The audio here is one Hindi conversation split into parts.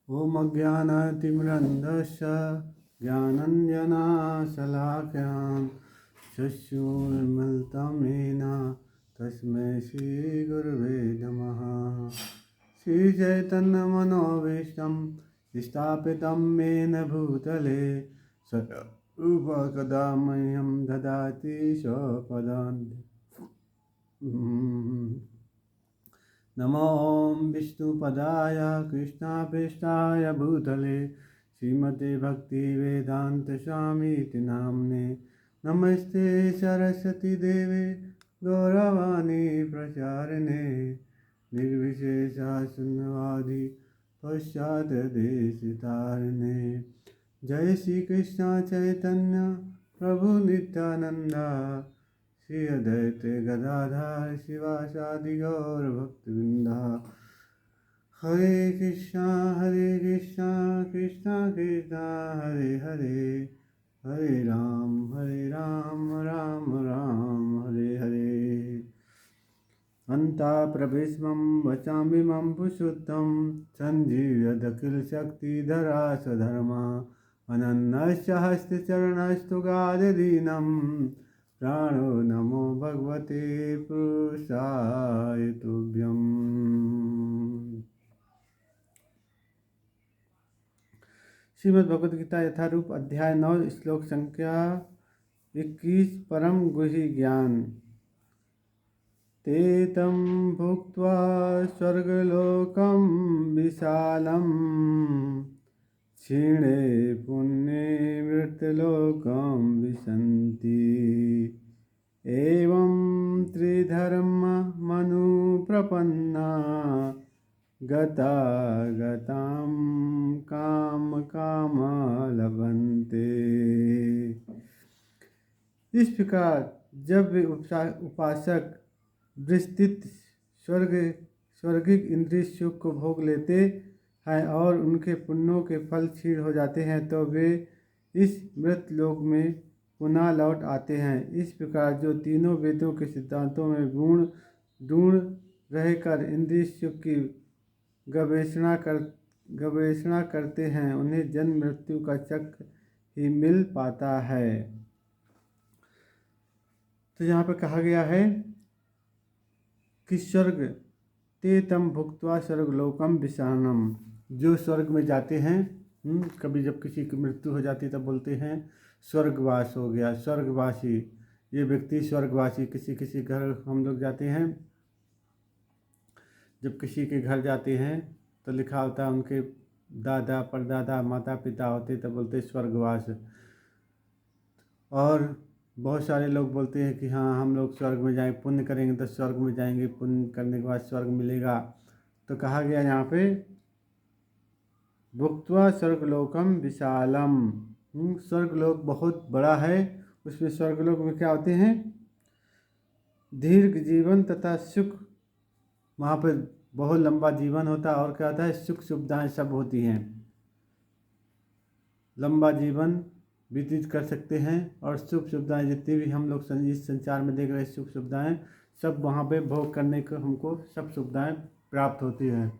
ॐ अज्ञानतिमिरन्धस्य ज्ञानञ्जनशलाकयां चक्षुरुन्मिलितं येन तस्मै श्रीगुरवे नमः। श्रीचैतन्यमनोभीष्टं स्थापितं येन भूतले स्वरूपकदा मह्यं ददाति स्वपदान्तिकम्। नमो विष्णुपदाय कृष्णाभीष्टाय भूतले श्रीमते भक्तिवेदान्तस्वामीति नाम्ने। नमस्ते सरस्वती देवे गौरवाणी प्रचारिणे निर्विशेषा शून्यवादी पश्चाद्देशितारिणे। जय श्री कृष्ण चैतन्य प्रभु नित्यानंद श्री अद्वैत गदाधर शिवासादि गौर भक्तवृंदा। हरे कृष्णा कृष्णा कृष्णा हरे हरे, हरे राम राम राम हरे हरे। अन्ता प्रभीष्मं वचाम्यहं पुरुषोत्तम सञ्जीव्यदखिलशक्तिधरा स्वधर्मा अनन्यस्य हस्तचरणस्तु गादिदीनं प्राणो नमो भगवते पुरुषाय तुभ्यम्। श्रीमद् भगवद गीता यथारूप अध्याय 9 श्लोक संख्या 21 परम गुह्य ज्ञान। ते तं भुक्त्वा स्वर्गलोकं विशालं क्षीणे पुण्ये मृतलोकं विशन्ति। एवं त्रिधर्ममनुप्रपन्ना गतां काम लभन्ते। इस प्रकार जब वे उपासक विस्तृत स्वर्गिक इंद्रिय सुख को भोग लेते हैं और उनके पुण्यों के फल क्षीण हो जाते हैं तो वे इस मृत लोक में पुनः लौट आते हैं। इस प्रकार जो तीनों वेदों के सिद्धांतों में ढूंढ रहकर इंद्रिय सुख की गवेषणा करते हैं उन्हें जन्म मृत्यु का चक्र ही मिल पाता है। तो यहाँ पर कहा गया है कि स्वर्ग ते तम भुक्त्वा स्वर्गलोकम विशानम, जो स्वर्ग में जाते हैं कभी जब किसी की मृत्यु हो जाती तब बोलते हैं स्वर्गवास हो गया, स्वर्गवासी। ये व्यक्ति स्वर्गवासी। किसी घर हम लोग जाते हैं, जब किसी के घर जाते हैं तो लिखा होता है उनके दादा परदादा माता पिता होते तब बोलते स्वर्गवास। और बहुत सारे लोग बोलते हैं कि हाँ हम लोग स्वर्ग में जाएंगे, पुण्य करेंगे तो स्वर्ग में जाएंगे, पुण्य करने के बाद स्वर्ग मिलेगा। तो कहा गया यहाँ पे भुक्त्वा स्वर्गलोकम विशालम, स्वर्गलोक बहुत बड़ा है। उसमें स्वर्गलोक में क्या होते हैं, दीर्घ जीवन तथा सुख, वहाँ पर बहुत लंबा जीवन होता है। और क्या होता है, सुख सुविधाएं सब होती हैं, लंबा जीवन व्यतीत कर सकते हैं। और सुख सुविधाएं जितनी भी हम लोग इस संसार में देख रहे सुख सुविधाएं सब वहाँ पे भोग करने को हमको सब सुविधाएं प्राप्त होती हैं।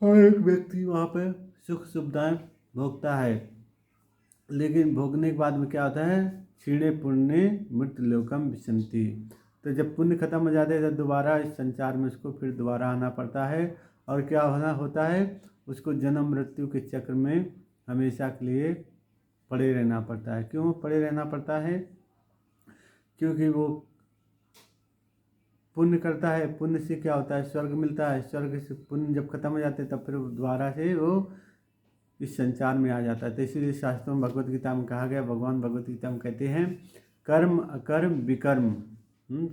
हर एक व्यक्ति वहाँ पे सुख सुविधाएं भोगता है, लेकिन भोगने के बाद में क्या होता है, क्षीणे पुण्य मृतलोकम विशन्ति। तो जब पुण्य खत्म हो जाते हैं तो दोबारा इस संसार में उसको फिर दोबारा आना पड़ता है। और क्या होता है, उसको जन्म मृत्यु के चक्र में हमेशा के लिए पड़े रहना पड़ता है। क्यों पड़े रहना पड़ता है, क्योंकि वो पुण्य करता है, पुण्य से क्या होता है, स्वर्ग मिलता है। स्वर्ग से पुण्य जब खत्म हो जाते हैं तब फिर दोबारा से वो इस संसार में आ जाता है। तो इसीलिए शास्त्रों में भगवत गीता में कहा गया, भगवान भगवत गीता में कहते हैं कर्म अकर्म विकर्म।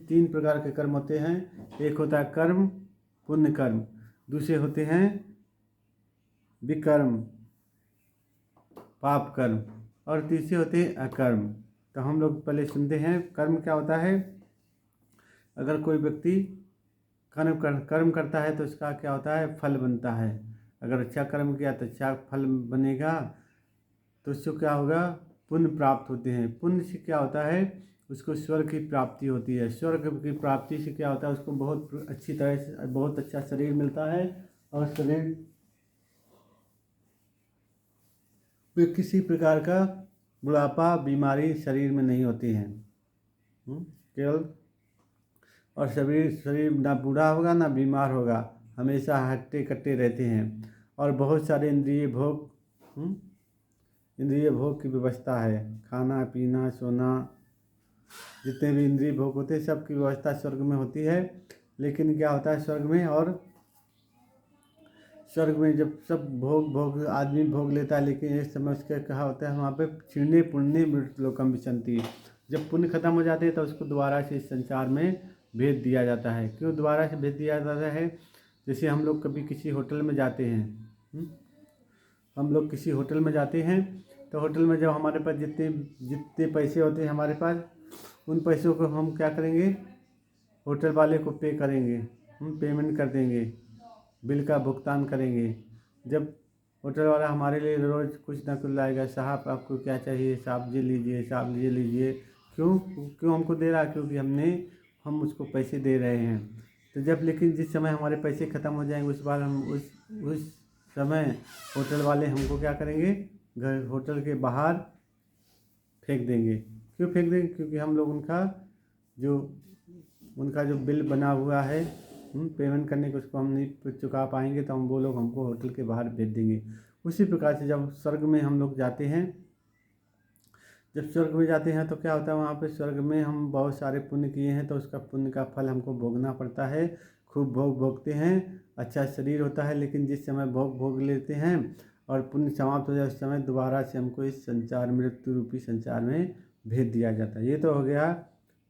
3 प्रकार के कर्म होते हैं। एक होता है कर्म पुण्य कर्म, दूसरे होते हैं विकर्म पाप कर्म, और तीसरे होते हैं अकर्म। तो हम लोग पहले सुनते हैं कर्म क्या होता है। अगर कोई व्यक्ति कर्म करता है तो उसका क्या होता है, फल बनता है। अगर अच्छा कर्म किया तो अच्छा फल बनेगा, तो उसको क्या होगा, पुण्य प्राप्त होते हैं। पुण्य से क्या होता है, उसको स्वर्ग की प्राप्ति होती है। स्वर्ग की प्राप्ति से क्या होता है, उसको बहुत अच्छी तरह से बहुत अच्छा शरीर मिलता है। और शरीर में किसी प्रकार का बुढ़ापा बीमारी शरीर में नहीं होती है। केवल और शरीर ना बूढ़ा होगा ना बीमार होगा, हमेशा हट्टे कट्टे रहते हैं। और बहुत सारे इंद्रिय भोग की व्यवस्था है। खाना पीना सोना, जितने भी इंद्रिय भोग होते हैं सब की व्यवस्था स्वर्ग में होती है। लेकिन क्या होता है स्वर्ग में जब सब भोग आदमी भोग लेता है, लेकिन इस समय उसका कहा होता है वहाँ पे क्षीणे पुण्य मृतलोकम विशन्ति। जब पुण्य खत्म हो जाते हैं तो उसको दोबारा से इस संसार में भेज दिया जाता है। क्यों दोबारा से भेज दिया जाता है? जैसे हम लोग कभी किसी होटल में जाते हैं, हम लोग किसी होटल में जाते हैं तो होटल में जब हमारे पास जितने पैसे होते हैं हमारे पास, उन पैसों को हम क्या करेंगे, होटल वाले को पे करेंगे, हम पेमेंट कर देंगे, बिल का भुगतान करेंगे। जब होटल वाला हमारे लिए रोज़ कुछ ना कुछ लाएगा, साहब आपको क्या चाहिए, साहब ये लीजिए, साहब ये लीजिए। क्यों हमको दे रहा? क्योंकि हम उसको पैसे दे रहे हैं। तो जब लेकिन जिस समय हमारे पैसे ख़त्म हो जाएंगे उस बार हम उस समय होटल वाले हमको क्या करेंगे, होटल के बाहर फेंक देंगे। क्यों फेंक देंगे? क्योंकि हम लोग उनका जो बिल बना हुआ है पेमेंट करने को, उसको हम नहीं चुका पाएंगे तो वो लोग हमको होटल के बाहर भेज देंगे। उसी प्रकार से जब स्वर्ग में हम लोग जाते हैं, जब स्वर्ग में जाते हैं तो क्या होता है, वहाँ पे स्वर्ग में हम बहुत सारे पुण्य किए हैं तो उसका पुण्य का फल हमको भोगना पड़ता है। खूब भोगते हैं, अच्छा शरीर होता है, लेकिन जिस समय भोग लेते हैं और पुण्य समाप्त हो जाए उस समय दोबारा से हमको इस संसार मृत्यु रूपी संसार में भेज दिया जाता है। ये तो हो गया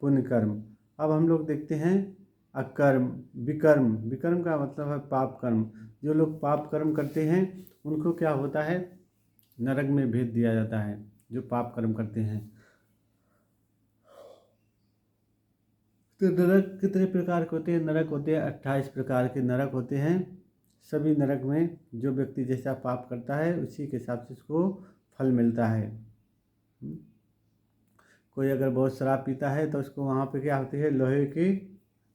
पुण्य कर्म। अब हम लोग देखते हैं अकर्म विकर्म। विकर्म का मतलब है पाप कर्म। जो लोग पाप कर्म करते हैं उनको क्या होता है, नरक में भेज दिया जाता है, जो पाप कर्म करते हैं। तो नरक कितने प्रकार के होते हैं? नरक होते हैं 28 प्रकार के नरक होते हैं। सभी नरक में जो व्यक्ति जैसा पाप करता है उसी के हिसाब से उसको फल मिलता है। कोई अगर बहुत शराब पीता है तो उसको वहाँ पे क्या होती है, लोहे की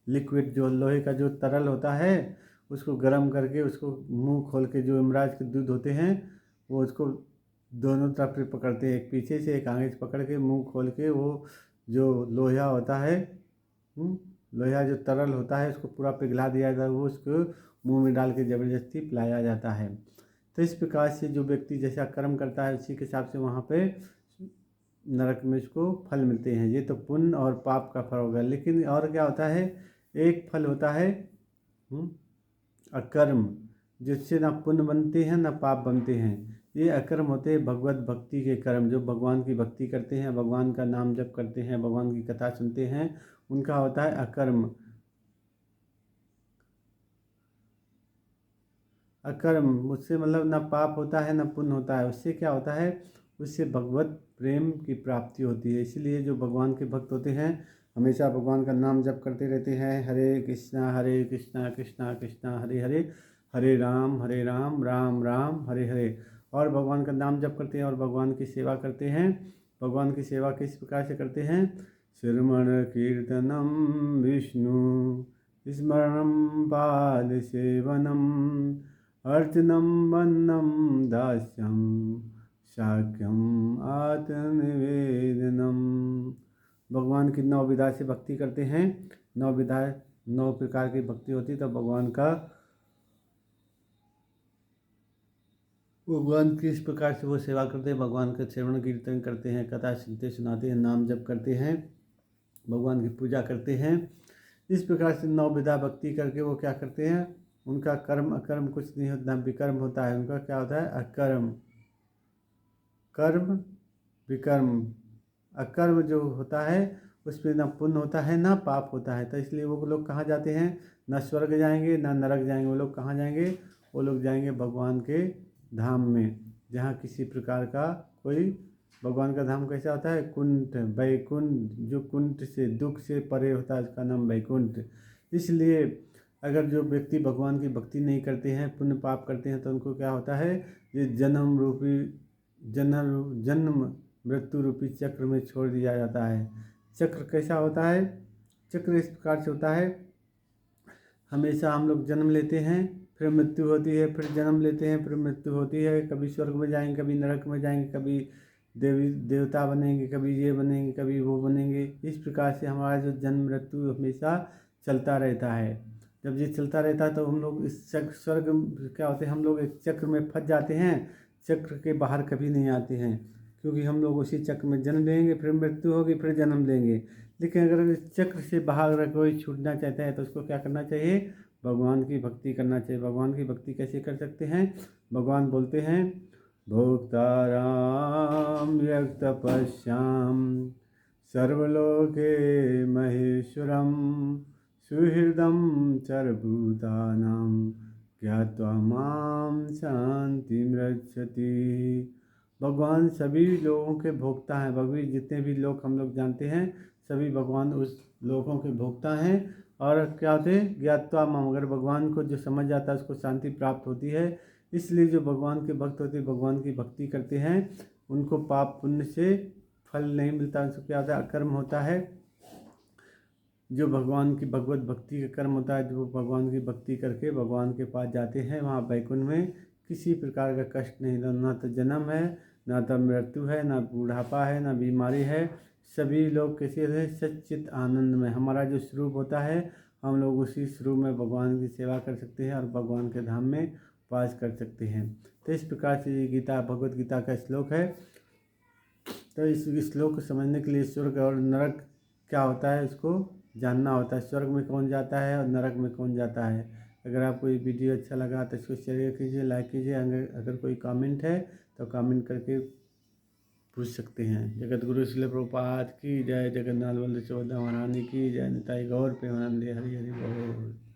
लिक्विड, जो लोहे का जो तरल होता है उसको गर्म करके उसको मुंह खोल के, जो यमराज के दूध होते हैं वो उसको दोनों तरफ से पकड़ते हैं, एक पीछे से एक आगे से पकड़ के मुंह खोल के वो जो लोहा होता है, लोहा जो तरल होता है उसको पूरा पिघला दिया जाता है, वो उसको मुंह में डाल के ज़बरदस्ती पिलाया जाता है। तो इस प्रकार से जो व्यक्ति जैसा कर्म करता है उसी के हिसाब से वहाँ पे नरक में इसको फल मिलते हैं। ये तो पुण्य और पाप का फल होगा। लेकिन और क्या होता है, एक फल होता है अकर्म, जिससे ना पुण्य बनते हैं ना पाप बनते हैं। ये अकर्म होते हैं भगवत भक्ति के कर्म। जो भगवान की भक्ति करते हैं, भगवान का नाम जप करते हैं, भगवान की कथा सुनते हैं, उनका होता है अकर्म। अकर्म उससे मतलब ना पाप होता है ना पुण्य होता है। उससे क्या होता है, उससे भगवत प्रेम की प्राप्ति होती है। इसलिए जो भगवान के भक्त होते हैं हमेशा भगवान का नाम जप करते रहते हैं, हरे कृष्णा कृष्णा कृष्णा हरे हरे, हरे राम राम राम हरे हरे। और भगवान का नाम जप करते हैं और भगवान की सेवा करते हैं। भगवान की सेवा किस प्रकार से करते हैं, श्रवण कीर्तनम विष्णु स्मरणम पाद सेवनम अर्चनम वन्नम दास्यम शाक्यम आत्मनिवेदनम। भगवान की 9 विधा से भक्ति करते हैं। 9 विधाएं, 9 प्रकार की भक्ति होती है। तो भगवान की इस प्रकार से वो सेवा करते हैं। भगवान का श्रवण कीर्तन करते हैं, कथा सुनते सुनाते हैं, नाम जप करते हैं, भगवान की पूजा करते हैं। इस प्रकार से 9 विधा भक्ति करके वो क्या करते हैं, उनका कर्म अकर्म कुछ नहीं होता, विकर्म होता है। उनका क्या होता है, अकर्म। कर्म विकर्म। अकर्म जो होता है उसमें ना पुण्य होता है ना पाप होता है। तो इसलिए वो लोग कहाँ जाते हैं, ना स्वर्ग जाएंगे ना नरक जाएंगे। वो लोग कहाँ जाएंगे, वो लोग जाएंगे भगवान के धाम में, जहाँ किसी प्रकार का कोई, भगवान का धाम कैसा होता है, कुंठ वैकुंठ, जो कुंठ से दुख से परे होता है उसका नाम वैकुंठ। इसलिए अगर जो व्यक्ति भगवान की भक्ति नहीं करते हैं, पुण्य पाप करते हैं, तो उनको क्या होता है, ये जन्म मृत्यु रूपी चक्र में छोड़ दिया जाता है। चक्र कैसा होता है, चक्र इस प्रकार से होता है, हमेशा हम लोग जन्म लेते हैं, फिर मृत्यु होती है, फिर जन्म लेते हैं, फिर मृत्यु होती है, कभी स्वर्ग में जाएंगे, कभी नरक में जाएंगे, कभी देवी देवता बनेंगे, कभी ये बनेंगे, कभी वो बनेंगे। इस प्रकार से हमारा जो जन्म मृत्यु हमेशा चलता रहता है। जब ये चलता रहता है तो हम लोग इस चक्र स्वर्ग क्या होते हैं, हम लोग एक चक्र में फंस जाते हैं, चक्र के बाहर कभी नहीं आते हैं, क्योंकि हम लोग उसी चक्र में जन्म लेंगे, फिर मृत्यु होगी, फिर जन्म लेंगे। लेकिन अगर इस चक्र से बाहर अगर कोई छूटना चाहता है तो उसको क्या करना चाहिए, भगवान की भक्ति करना चाहिए। भगवान की भक्ति कैसे कर सकते हैं, भगवान बोलते हैं भोक्ताराम व्यक्तपश्याम सर्वलोके महेश्वरम सुहृदं सर्वभूतानां ज्ञात्वा मां शांतिं रक्षति। भगवान सभी लोगों के भोक्ता हैं। भगवी जितने भी लोग हम लोग जानते हैं सभी भगवान उस लोगों के भोक्ता हैं। और क्या होते हैं, ज्ञात्वा माम, अगर भगवान को जो समझ जाता है उसको शांति प्राप्त होती है। इसलिए जो भगवान के भक्त होते हैं, भगवान की भक्ति करते हैं, उनको पाप पुण्य से फल नहीं मिलता। उनको क्या होता है, अकर्म होता है। जो भगवान की भगवत भक्ति का कर्म होता है, जो भगवान की भक्ति करके भगवान के पास जाते हैं, वहाँ बैकुंठ में किसी प्रकार का कष्ट नहीं, ना तो जन्म है, ना तो मृत्यु है, ना बूढ़ापा है, ना बीमारी है। सभी लोग कैसे रहे, सच्चित आनंद में। हमारा जो स्वरूप होता है, हम लोग उसी स्वरूप में भगवान की सेवा कर सकते हैं और भगवान के धाम में वास कर सकते हैं। तो इस प्रकार से ये गीता, भगवत गीता का श्लोक है। तो इस श्लोक को समझने के लिए स्वर्ग और नरक क्या होता है उसको जानना होता है। स्वर्ग में कौन जाता है और नरक में कौन जाता है। अगर आपको ये वीडियो अच्छा लगा तो इसको शेयर कीजिए, लाइक कीजिए। अगर कोई कमेंट है तो कमेंट करके पूछ सकते हैं। जगत गुरु श्रील प्रभुपाद की जय, जगन्नाथ बलदेव सुभद्रा महारानी की जय, निताई गौर प्रेमानंदे, हरि हरि बोल।